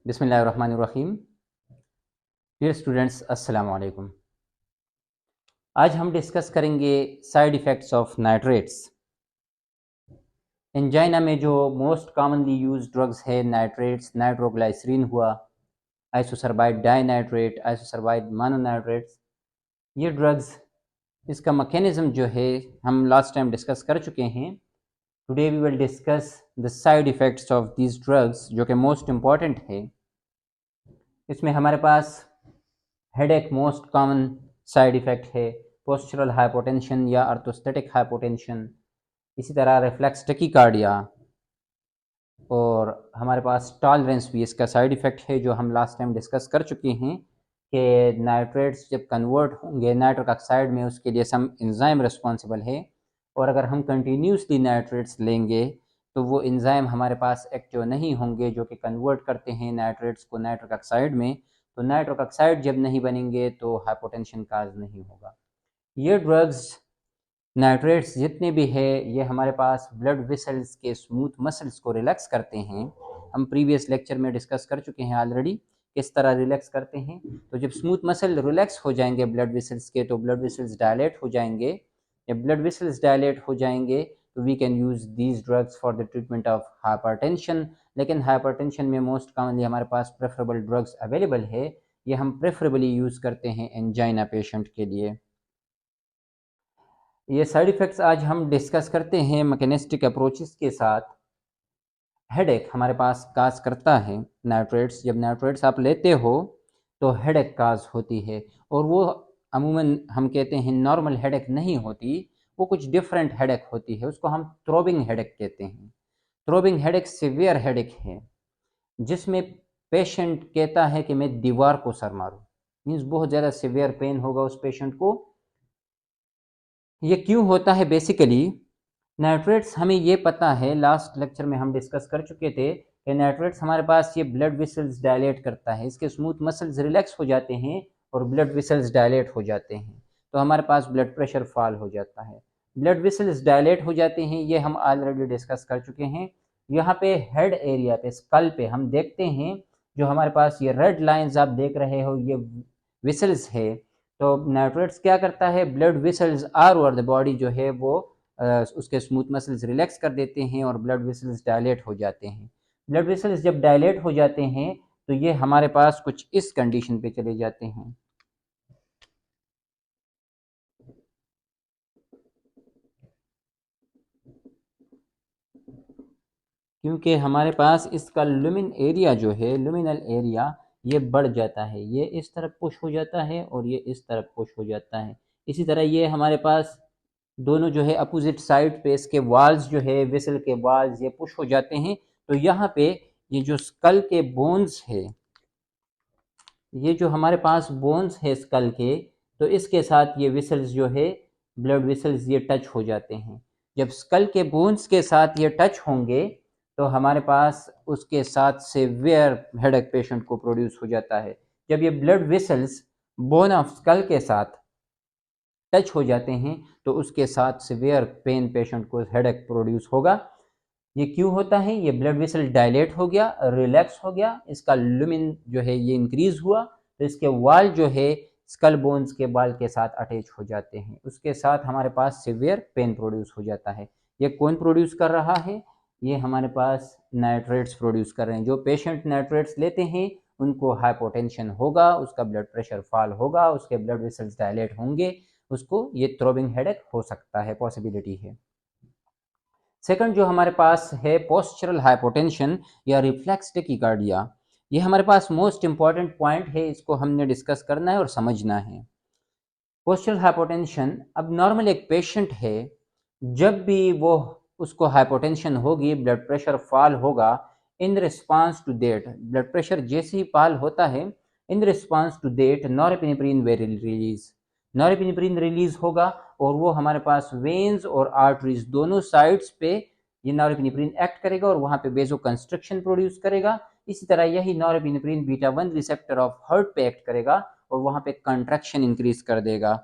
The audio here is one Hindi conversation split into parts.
बिस्मिल्लाहिर्रहमानिर्रहीम। डियर स्टूडेंट्स, अस्सलाम वालेकुम। आज हम डिस्कस करेंगे side effects of nitrates. Angina में जो मोस्ट कॉमनली यूज ड्रग्स है नाइट्रेट्स, नाइट्रोग्लाइसरीन हुआ, आइसोसर्बाइड डाइनाइट्रेट, आइसोसर्बाइड मोनोनाइट्रेट्स। ये ड्रग्स, इसका मैकेनिज्म जो है हम लास्ट टाइम डिस्कस कर चुके हैं। Today we will discuss the side effects of these drugs, जो कि मोस्ट इम्पॉर्टेंट है। इसमें हमारे पास headache most common side effect है, पोस्चरल हाइपोटेंशन या ऑर्थोस्टैटिक हाइपोटेंशन, इसी तरह रिफ्लेक्स टैकीकार्डिया, और हमारे पास टॉलरेंस भी इसका साइड इफ़ेक्ट है, जो हम लास्ट टाइम डिस्कस कर चुके हैं कि नाइट्रेट्स जब कन्वर्ट होंगे नाइट्रिक ऑक्साइड में, उसके लिए सम एंजाइम रिस्पॉन्सिबल है, और अगर हम कंटिन्यूसली नाइट्रेट्स लेंगे तो वो एंजाइम हमारे पास एक्टिव नहीं होंगे जो कि कन्वर्ट करते हैं नाइट्रेट्स को नाइट्रिक ऑक्साइड में। तो नाइट्रिक ऑक्साइड जब नहीं बनेंगे तो हाइपोटेंशन काज नहीं होगा। ये ड्रग्स नाइट्रेट्स जितने भी है ये हमारे पास ब्लड वेसल्स के स्मूथ मसल्स को रिलैक्स करते हैं। हम प्रीवियस लेक्चर में डिस्कस कर चुके हैं ऑलरेडी किस तरह रिलैक्स करते हैं। तो जब स्मूथ मसल रिलैक्स हो जाएंगे ब्लड वेसल्स के, तो ब्लड वेसल्स डायलेट हो जाएंगे। जब ब्लड वेसल्स डायलेट हो जाएंगे तो we can use these drugs for the treatment of hypertension. लेकिन हाइपरटेंशन में मोस्ट कॉमनली हमारे पास प्रेफरेबल ड्रग्स अवेलेबल है, ये हम प्रेफरेबली यूज़ करते हैं एंजाइना पेशेंट के लिए। ये साइड इफ़ेक्ट्स आज हम डिस्कस करते हैं मैकेनिस्टिक अप्रोचेस के साथ। हेडेक हमारे पास काज करता है नाइट्रेट्स, जब नाइट्रेट्स आप लेते हो तो हेडेक काज होती है, और वो अमूमन हम कहते हैं नॉर्मल हेडेक नहीं होती, वो कुछ डिफरेंट हेडेक होती है, उसको हम थ्रोबिंग हेडेक कहते हैं। थ्रोबिंग हेडेक सिवियर हेडेक है, जिसमें पेशेंट कहता है कि मैं दीवार को सर मारूं, मीन्स बहुत ज़्यादा सिवियर पेन होगा उस पेशेंट को। ये क्यों होता है? बेसिकली नाइट्रेट्स, हमें ये पता है, लास्ट लेक्चर में हम डिस्कस कर चुके थे कि नाइट्रेट्स हमारे पास ये ब्लड वेसल्स डायलेट करता है, इसके स्मूथ मसल्स रिलैक्स हो जाते हैं और ब्लड वेसल्स डायलेट हो जाते हैं, तो हमारे पास ब्लड प्रेशर फॉल हो जाता है। ब्लड वेसल्स डायलेट हो जाते हैं, ये हम ऑलरेडी डिस्कस कर चुके हैं। यहाँ पे हेड एरिया पे, स्कल पे हम देखते हैं, जो हमारे पास ये रेड लाइंस आप देख रहे हो, ये वेसल्स है। तो नाइट्रेट्स क्या करता है, blood vessels are over the body जो है वो उसके स्मूथ मसल्स रिलैक्स कर देते हैं और ब्लड वेसल्स डायलेट हो जाते हैं। ब्लड वेसल्स जब डायलेट हो जाते हैं तो ये हमारे पास कुछ इस कंडीशन पे चले जाते हैं। क्योंकि हमारे पास इसका लुमिन एरिया जो है, लुमिनल एरिया, ये बढ़ जाता है, ये इस तरफ पुश हो जाता है और ये इस तरफ पुश हो जाता है। इसी तरह ये हमारे पास दोनों जो है अपोजिट साइड पे इसके वाल्स जो है, वेसल के वाल्स, ये पुश हो जाते हैं। तो यहाँ पे ये जो स्कल के बोन्स है, ये जो हमारे पास बोन्स है स्कल के, तो इसके साथ ये वेसल्स जो है, ब्लड वेसल्स, ये टच हो जाते हैं। जब स्कल के बोन्स के साथ ये टच होंगे तो हमारे पास उसके साथ सेवियर हेडेक पेशेंट को प्रोड्यूस हो जाता है। जब ये blood vessels bone of skull के साथ टच हो जाते हैं तो उसके साथ सिवियर पेन पेशेंट को हेडेक प्रोड्यूस होगा। ये क्यों होता है? ये ब्लड वेसल डायलेट हो गया, रिलैक्स हो गया, इसका लुमिन जो है ये इंक्रीज हुआ, तो इसके वाल जो है स्कल बोन्स के बाल के साथ अटैच हो जाते हैं, उसके साथ हमारे पास सिवियर पेन प्रोड्यूस हो जाता है। ये कौन प्रोड्यूस कर रहा है? ये हमारे पास नाइट्रेट्स प्रोड्यूस कर रहे हैं। जो पेशेंट नाइट्रेट्स लेते हैं उनको हाइपोटेंशन होगा, उसका ब्लड प्रेशर फॉल होगा, उसके ब्लड वेसल्स डायलेट होंगे, उसको ये थ्रोबिंग हेडेक हो सकता है, पॉसिबिलिटी है। सेकंड जो हमारे पास है पोस्चरल हाइपोटेंशन या रिफ्लेक्स टैकीकार्डिया। ये हमारे पास मोस्ट इंपॉर्टेंट पॉइंट है, इसको हमने डिस्कस करना है और समझना है। पोस्चरल हाइपोटेंशन, अब नॉर्मल एक पेशेंट है, जब भी वो उसको हाइपोटेंशन होगी, ब्लड प्रेशर फॉल होगा, in response to that, blood pressure जैसे ही फॉल होता है, in response to that norepinephrine will release, norepinephrine release होगा, और वो हमारे पास वेन्स और आर्टरीज दोनों साइड्स पे ये नॉरेपिनेफ्रिन एक्ट करेगा और वहाँ पे बेजो कंस्ट्रक्शन प्रोड्यूस करेगा। इसी तरह यही norepinephrine beta 1 receptor of heart पे एक्ट करेगा और वहाँ पे कंट्रैक्शन इंक्रीज कर देगा,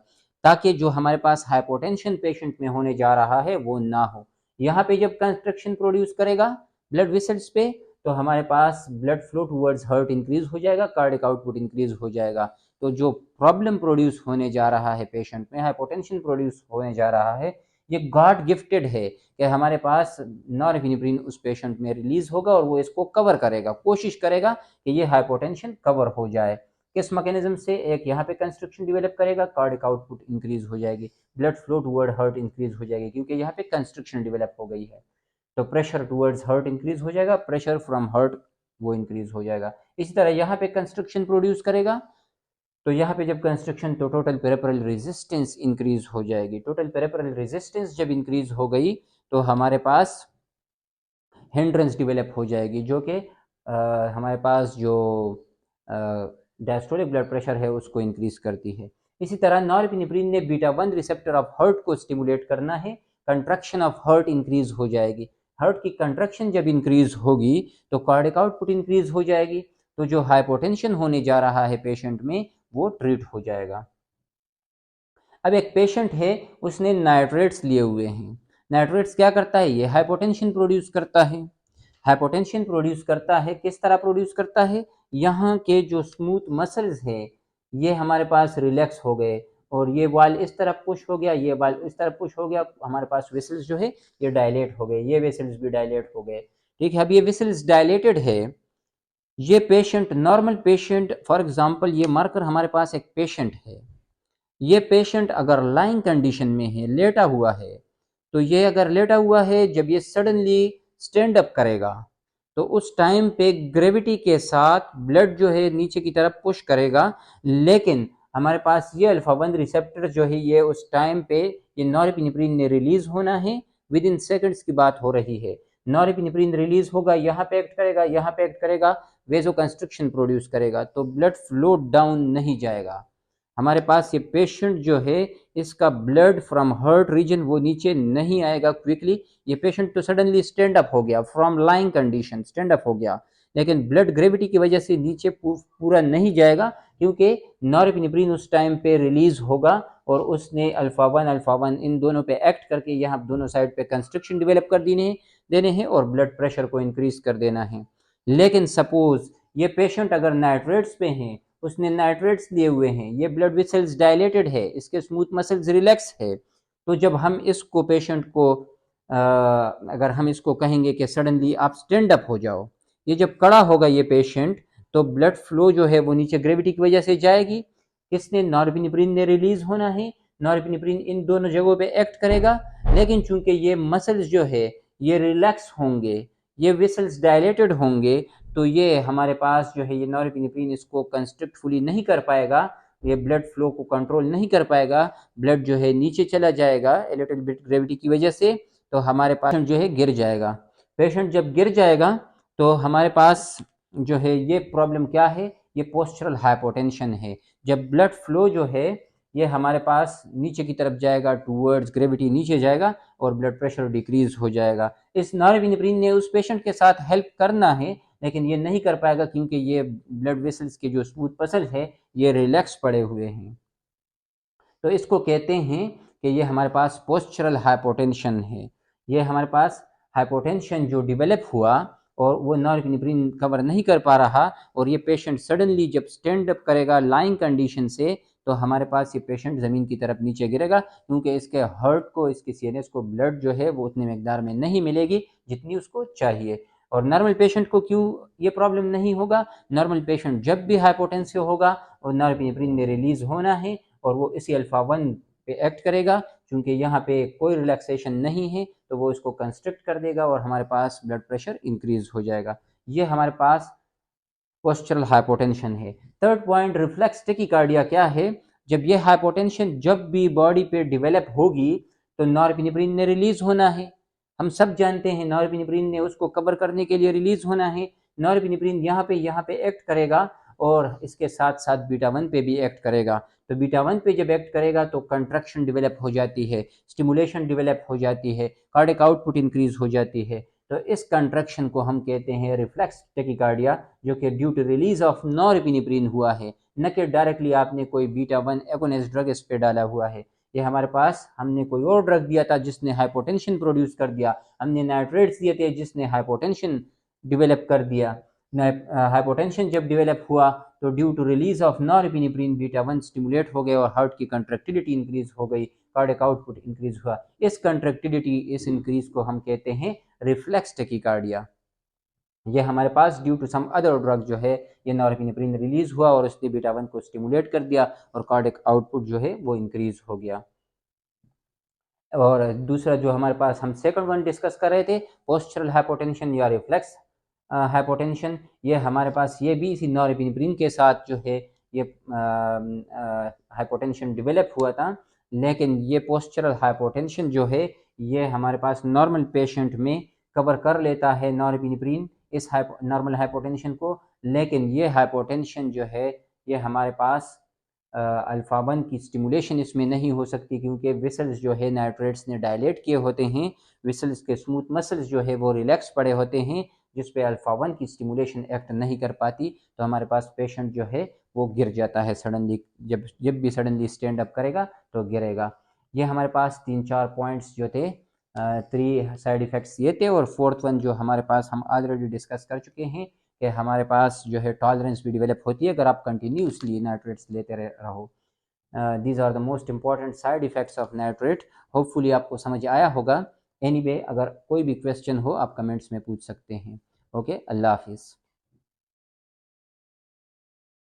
ताकि जो हमारे पास हाइपोटेंशन पेशेंट में होने जा रहा है वो ना हो। यहाँ पे जब कंस्ट्रक्शन प्रोड्यूस करेगा ब्लड वेसल्स पे, तो हमारे पास blood flow towards heart increase हो जाएगा, कार्डिक आउटपुट इंक्रीज हो जाएगा। तो जो प्रॉब्लम प्रोड्यूस होने जा रहा है पेशेंट में, हाइपोटेंशन प्रोड्यूस होने जा रहा है, ये गॉड गिफ्टेड है कि हमारे पास नॉरएपिनेफ्रिन उस पेशेंट में रिलीज होगा और वो इसको कवर करेगा, कोशिश करेगा कि ये हाइपोटेंशन कवर हो जाए। किस मैकेनिज्म से? एक यहाँ पे कंस्ट्रक्शन डेवलप करेगा, कार्डिक आउटपुट इंक्रीज हो जाएगी, blood flow toward heart increase हो जाएगी, क्योंकि यहाँ पे कंस्ट्रक्शन डेवलप हो गई है। तो प्रेशर टुवर्ड्स हार्ट इंक्रीज हो जाएगा, प्रेशर फ्रॉम हार्ट वो इंक्रीज हो जाएगा। इसी तरह यहाँ पे कंस्ट्रक्शन प्रोड्यूस करेगा, तो यहाँ पे जब कंस्ट्रक्शन, तो टोटल पेरिफेरल रेजिस्टेंस इंक्रीज हो जाएगी। टोटल पेरिफेरल रेजिस्टेंस जब इंक्रीज हो गई तो हमारे पास हिंड्रेंस डेवलप हो जाएगी, जो कि हमारे पास जो डायस्टोलिक ब्लड प्रेशर है उसको इंक्रीज करती है। इसी तरह नॉरएपिनेफ्रिन ने बीटा 1 रिसेप्टर ऑफ हार्ट को स्टिमुलेट करना है, कंट्रैक्शन ऑफ हार्ट इंक्रीज हो जाएगी। हार्ट की कंट्रैक्शन जब इंक्रीज होगी तो कार्डिक आउटपुट इंक्रीज हो जाएगी, तो जो हाइपोटेंशन होने जा रहा है पेशेंट में वो ट्रीट हो जाएगा। अब एक पेशेंट है, उसने नाइट्रेट्स लिए हुए हैं। नाइट्रेट्स क्या करता है? ये हाइपोटेंशन प्रोड्यूस करता है। हाइपोटेंशन प्रोड्यूस करता है, किस तरह प्रोड्यूस करता है? यहाँ के जो स्मूथ मसल्स है ये हमारे पास रिलैक्स हो गए और ये वाल इस तरफ पुश हो गया, ये वाल इस तरफ पुश हो गया, हमारे पास वेसल्स जो है ये डायलेट हो गए, ये वेसल्स भी डायलेट हो गए। ठीक है, अब ये वेसल्स डायलेटेड है। ये patient, normal patient, for example ये मार्कर हमारे पास एक पेशेंट है, ये पेशेंट अगर लाइंग कंडीशन में है, लेटा हुआ है, तो ये अगर लेटा हुआ है, जब ये सडनली स्टैंड अप करेगा तो उस टाइम पे ग्रेविटी के साथ ब्लड जो है नीचे की तरफ पुश करेगा, लेकिन हमारे पास ये अल्फा 1 रिसेप्टर जो है ये उस टाइम पे ये नॉरएपिनेफ्रिन ने रिलीज होना है, विद इन सेकेंड्स की बात हो रही है। नॉरएपिनेफ्रिन रिलीज होगा, यहाँ पे एक्ट करेगा, यहाँ पे एक्ट करेगा, वेजो कंस्ट्रिक्शन प्रोड्यूस करेगा, तो ब्लड फ्लो डाउन नहीं जाएगा। हमारे पास ये पेशेंट जो है इसका ब्लड फ्रॉम हार्ट रीजन वो नीचे नहीं आएगा क्विकली। ये पेशेंट तो सडनली स्टैंड अप हो गया, from lying condition stand up हो गया, लेकिन ब्लड ग्रेविटी की वजह से नीचे पूरा नहीं जाएगा, क्योंकि नॉरएपिनेफ्रिन उस टाइम पे रिलीज होगा और उसने अल्फा 1 इन दोनों पे एक्ट करके यहाँ दोनों साइड पे कंस्ट्रक्शन डेवलप कर देने हैं और ब्लड प्रेशर को इंक्रीज कर देना है। लेकिन सपोज ये पेशेंट अगर नाइट्रेट्स पे हैं, उसने नाइट्रेट्स लिए हुए हैं, ये ब्लड वेसल्स डायलेटेड है, इसके स्मूथ मसल्स रिलैक्स है, तो जब हम इसको पेशेंट को अगर हम इसको कहेंगे कि सडनली आप स्टैंड अप हो जाओ, ये जब खड़ा होगा ये पेशेंट, तो ब्लड फ्लो जो है वो नीचे ग्रेविटी की वजह से जाएगी। किसने? नॉरएपिनेफ्रिन ने रिलीज होना है, नॉरएपिनेफ्रिन इन दोनों जगहों पे एक्ट करेगा, लेकिन चूंकि ये मसल्स जो है ये रिलैक्स होंगे, ये वेसल्स डायलेटेड होंगे, तो ये हमारे पास जो है ये नॉरएपिनेफ्रिन इसको कंस्ट्रिक्ट फुली नहीं कर पाएगा, ये ब्लड फ्लो को कंट्रोल नहीं कर पाएगा, ब्लड जो है नीचे चला जाएगा ए लिटिल बिट ग्रेविटी की वजह से, तो हमारे पास पेशेंट जो है गिर जाएगा। पेशेंट जब गिर जाएगा तो हमारे पास जो है ये प्रॉब्लम क्या है? ये पोस्चरल हाइपोटेंशन है। जब ब्लड फ्लो जो है ये हमारे पास नीचे की तरफ जाएगा, टूवर्ड्स ग्रेविटी नीचे जाएगा और ब्लड प्रेशर डिक्रीज हो जाएगा। इस नॉरएपिनेफ्रिन ने उस पेशेंट के साथ हेल्प करना है, लेकिन ये नहीं कर पाएगा क्योंकि ये ब्लड वेसल्स के जो स्मूथ मसल है ये रिलैक्स पड़े हुए हैं। तो इसको कहते हैं कि ये हमारे पास पोस्चरल हाइपोटेंशन है। ये हमारे पास हाइपोटेंशन जो डेवलप हुआ और वो नॉरएपिनेफ्रिन कवर नहीं कर पा रहा, और ये पेशेंट सडनली जब स्टैंड अप करेगा लाइंग कंडीशन से, तो हमारे पास ये पेशेंट ज़मीन की तरफ नीचे गिरेगा, क्योंकि इसके हार्ट को, इसके सीएनएस को ब्लड जो है वो उतनी मकदार में नहीं मिलेगी जितनी उसको चाहिए। और नॉर्मल पेशेंट को क्यों ये प्रॉब्लम नहीं होगा? नॉर्मल पेशेंट जब भी हाइपोटेंसिव होगा और नॉरएपिनेफ्रिन ने रिलीज होना है और वो इसी अल्फा 1 पे एक्ट करेगा, क्योंकि यहाँ पे कोई रिलैक्सेशन नहीं है, तो वो इसको कंस्ट्रिक्ट कर देगा और हमारे पास ब्लड प्रेशर इंक्रीज हो जाएगा। ये हमारे पास पोस्चरल हाइपोटेंशन है। थर्ड पॉइंट, रिफ्लेक्स टेकिकार्डिया क्या है? जब ये हाइपोटेंशन जब भी बॉडी पे डेवलप होगी तो नॉरएपिनेफ्रिन ने रिलीज होना है। हम सब जानते हैं नॉरएपिनेफ्रिन ने उसको कवर करने के लिए रिलीज होना है। नॉरएपिनेफ्रिन यहाँ पे एक्ट करेगा और इसके साथ साथ बीटा 1 पे भी एक्ट करेगा। तो बीटा 1 पे जब एक्ट करेगा तो कंट्रैक्शन डेवलप हो जाती है, स्टिमुलेशन डेवलप हो जाती है, कार्डिक आउटपुट इंक्रीज हो जाती है। तो इस कंट्रैक्शन को हम कहते हैं रिफ्लेक्स टेकिकार्डिया, जो कि due to release of norepinephrine हुआ है, न कि डायरेक्टली आपने कोई बीटा 1 एगोनिस्ट ड्रग इस पे डाला हुआ है। ये हमारे पास हमने कोई और ड्रग दिया था जिसने हाइपोटेंशन प्रोड्यूस कर दिया, हमने नाइट्रेट्स दिए थे जिसने हाइपोटेंशन डिवेलप कर दिया। हाइपोटेंशन जब डेवलप हुआ तो due to release of norepinephrine beta 1 stimulate हो गए और हार्ट की कंट्रैक्टिलिटी इंक्रीज हो गई, कार्डियक आउटपुट इंक्रीज हुआ। इस कंट्रैक्टिलिटी, इस इंक्रीज को हम कहते हैं रिफ्लेक्स टैकीकार्डिया। ये हमारे पास due to some other drug जो है ये नॉरएपिनेफ्रिन रिलीज हुआ और उसने बीटा 1 को स्टिमुलेट कर दिया और कार्डियक आउटपुट जो है वो इंक्रीज हो गया। और दूसरा जो हमारे पास हम सेकंड वन डिस्कस कर रहे थे, पोस्चरल हाइपोटेंशन या रिफ्लेक्स हाइपोटेंशन, ये हमारे पास ये भी इसी नॉरएपिनेफ्रिन के साथ जो है ये हाइपोटेंशन डेवलप हुआ था। लेकिन ये पोस्चरल हाइपोटेंशन जो है ये हमारे पास नॉर्मल पेशेंट में कवर कर लेता है नॉरएपिनेफ्रिन इस नॉर्मल हाइपोटेंशन को। लेकिन ये हाइपोटेंशन जो है ये हमारे पास अल्फा 1 की स्टिमुलेशन इसमें नहीं हो सकती, क्योंकि विसल्स जो है नाइट्रेट्स ने डायलेट किए होते हैं, विसल्स के स्मूथ मसल्स जो है वो रिलैक्स पड़े होते हैं, जिस पे अल्फा 1 की स्टिमुलेशन एक्ट नहीं कर पाती। तो हमारे पास पेशेंट जो है वो गिर जाता है सडनली, जब जब भी सडनली स्टैंड अप करेगा तो गिरेगा। ये हमारे पास 3-4 पॉइंट्स जो थे, 3 साइड इफ़ेक्ट्स ये थे। और फोर्थ वन जो हमारे पास हम ऑलरेडी डिस्कस कर चुके हैं कि हमारे पास जो है टॉलरेंस भी डेवलप होती है अगर आप कंटिन्यूसली नाइट्रेट्स लेते रहो। These are the most important side effects of nitrate. Hopefully आपको समझ आया होगा। एनीवे, अगर कोई भी क्वेश्चन हो आप कमेंट्स में पूछ सकते हैं। ओके, अल्लाह हाफिज़।